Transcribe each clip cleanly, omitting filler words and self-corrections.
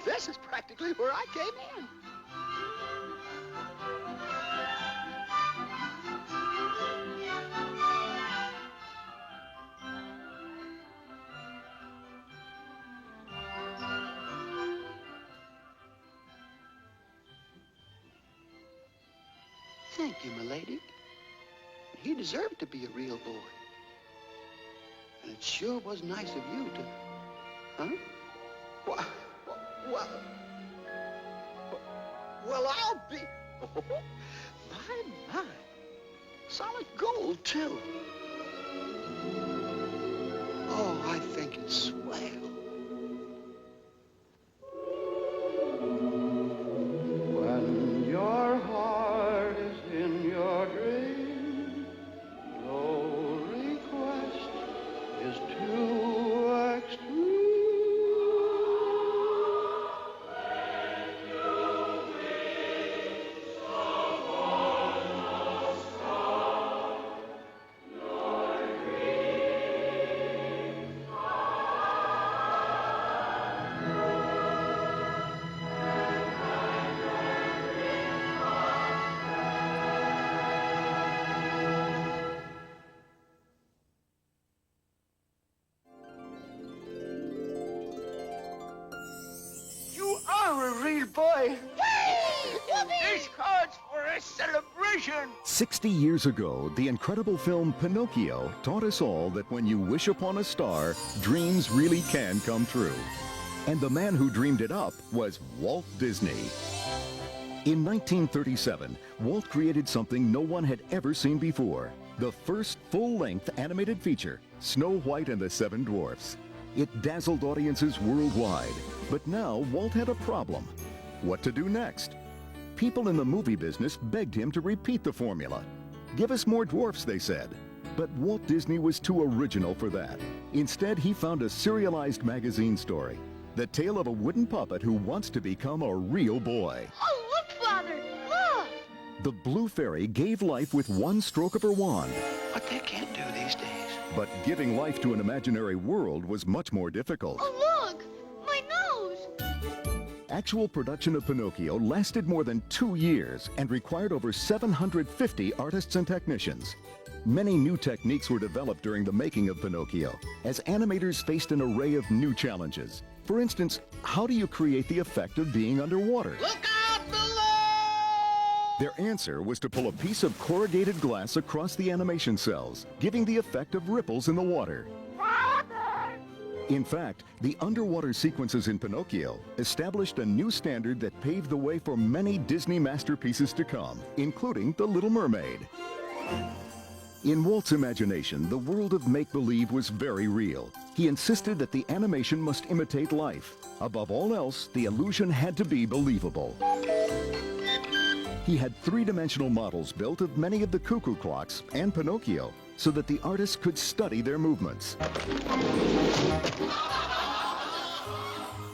This is practically where I came in. Thank you, milady. He deserved to be a real boy. And it sure was nice of you to... Huh? Well, I'll be... Oh, my. Solid gold, too. Oh, I think it's swell. When your heart is in your dream, no request is too extreme. Boy. This calls for a celebration. 60 years ago, the incredible film Pinocchio taught us all that when you wish upon a star, dreams really can come true. And the man who dreamed it up was Walt Disney. In 1937, Walt created something no one had ever seen before. The first full-length animated feature, Snow White and the Seven Dwarfs. It dazzled audiences worldwide. But now Walt had a problem. What to do next? People in the movie business begged him to repeat the formula. Give us more dwarfs, they said. But Walt Disney was too original for that. Instead, he found a serialized magazine story. The tale of a wooden puppet who wants to become a real boy. Oh, look, Father! Look! The Blue Fairy gave life with one stroke of her wand. What they can't do these days. But giving life to an imaginary world was much more difficult. Oh, look! My nose! Actual production of Pinocchio lasted more than 2 years and required over 750 artists and technicians. Many new techniques were developed during the making of Pinocchio, as animators faced an array of new challenges. For instance, how do you create the effect of being underwater? Look out below! Their answer was to pull a piece of corrugated glass across the animation cells, giving the effect of ripples in the water. In fact, the underwater sequences in Pinocchio established a new standard that paved the way for many Disney masterpieces to come, including The Little Mermaid. In Walt's imagination, the world of make-believe was very real. He insisted that the animation must imitate life. Above all else, the illusion had to be believable. He had three-dimensional models built of many of the cuckoo clocks and Pinocchio, so that the artists could study their movements.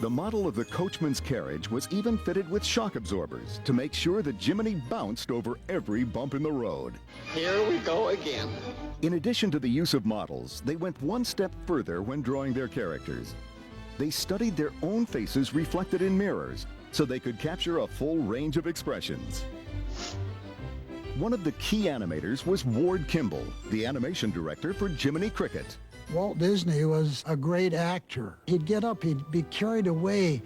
The model of the coachman's carriage was even fitted with shock absorbers to make sure that Jiminy bounced over every bump in the road. Here we go again. In addition to the use of models, they went one step further when drawing their characters. They studied their own faces reflected in mirrors, so they could capture a full range of expressions. One of the key animators was Ward Kimball, the animation director for Jiminy Cricket. Walt Disney was a great actor. He'd get up, he'd be carried away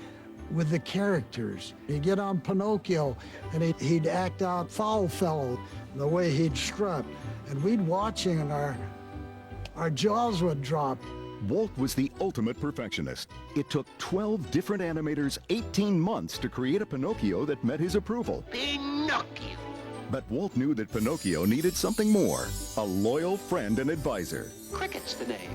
with the characters. He'd get on Pinocchio and he'd act out Foul Fellow, the way he'd strut. And we'd watch him and our jaws would drop. Walt was the ultimate perfectionist. It took 12 different animators 18 months to create a Pinocchio that met his approval. Pinocchio. But Walt knew that Pinocchio needed something more, a loyal friend and advisor. Cricket's the name.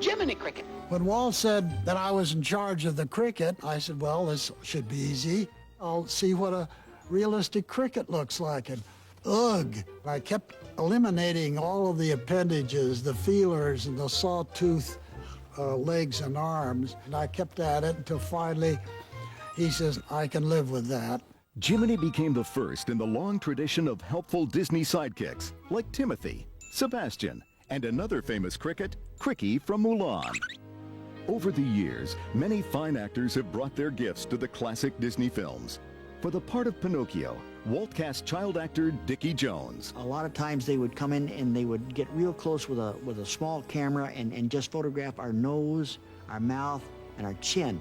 Jiminy Cricket. When Walt said that I was in charge of the cricket, I said, well, this should be easy. I'll see what a realistic cricket looks like. And ugh, I kept eliminating all of the appendages, the feelers and the sawtooth legs and arms. And I kept at it until finally he says, I can live with that. Jiminy became the first in the long tradition of helpful Disney sidekicks, like Timothy, Sebastian, and another famous cricket, Quickie from Mulan. Over the years, many fine actors have brought their gifts to the classic Disney films. For the part of Pinocchio, Walt cast child actor Dickie Jones. A lot of times they would come in and they would get real close with a small camera and just photograph our nose, our mouth, and our chin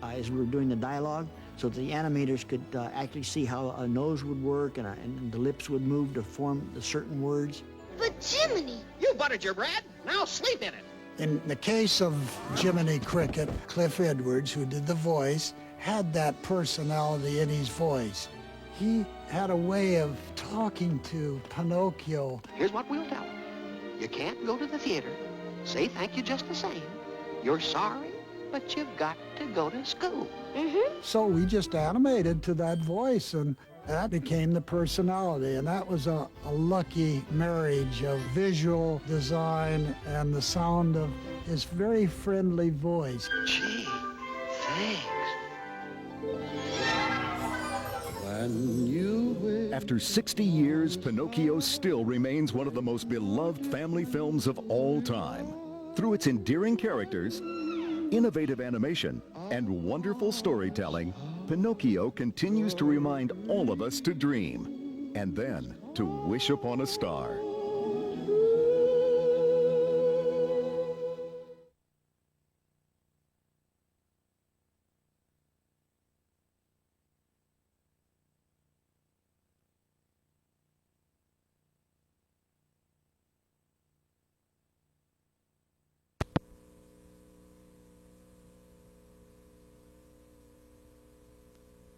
as we were doing the dialogue, so that the animators could actually see how a nose would work and the lips would move to form the certain words. But Jiminy! You buttered your bread. Now sleep in it. In the case of Jiminy Cricket, Cliff Edwards, who did the voice, had that personality in his voice. He had a way of talking to Pinocchio. Here's what we'll tell him. You can't go to the theater. Say thank you just the same. You're sorry, but you've got to go to school. So we just animated to that voice, and that became the personality. And that was a lucky marriage of visual design and the sound of his very friendly voice. Gee, thanks. When you wish. After 60 years, Pinocchio still remains one of the most beloved family films of all time. Through its endearing characters, innovative animation, and wonderful storytelling, Pinocchio continues to remind all of us to dream, and then to wish upon a star.